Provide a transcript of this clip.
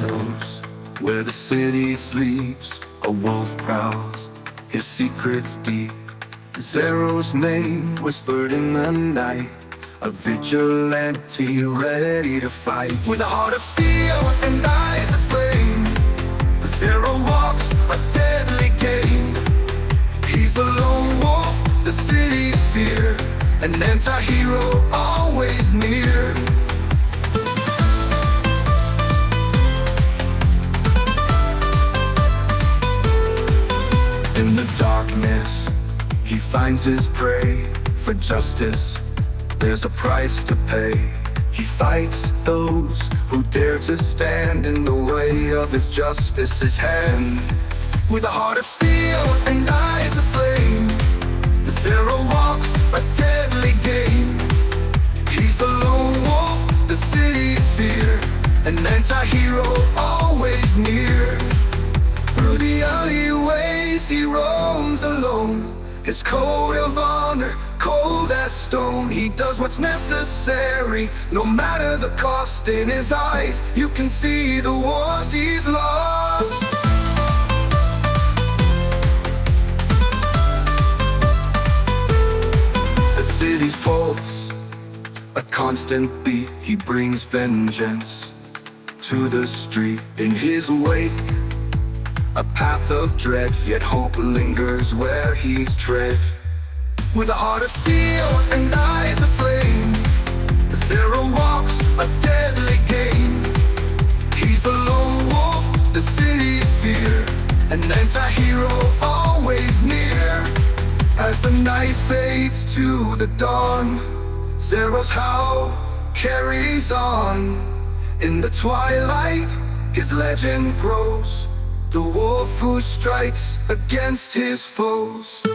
shadows, where the city sleeps, a wolf prowls, his secrets deep. Zerro's name whispered in the night, a vigilante ready to fight. With a heart of steel and eyes of flame, Zerro walks a deadly game. He's the lone wolf, the city's fear, an anti-hero always near. In the darkness, he finds his prey. For justice, there's a price to pay. He fights those who dare to stand in the way of his justice's hand. With a heart of steel and eyes of flame, Zerro walks a deadly game. He's the lone wolf, the city's fear, an anti-hero always near. Through the alleyways he roams alone, his code of honor cold as stone. He does what's necessary, no matter the cost. In his eyes you can see the wars he's lost. The city's pulse, a constant beat. He brings vengeance to the street. In his wake, a path of dread, yet hope lingers where he's tread. With a heart of steel and eyes of flame, Zerro walks a deadly game. He's the lone wolf, the city's fear, an anti-hero always near. As the night fades to the dawn, Zerro's howl carries on. In the twilight, his legend grows, the wolf who strikes against his foes.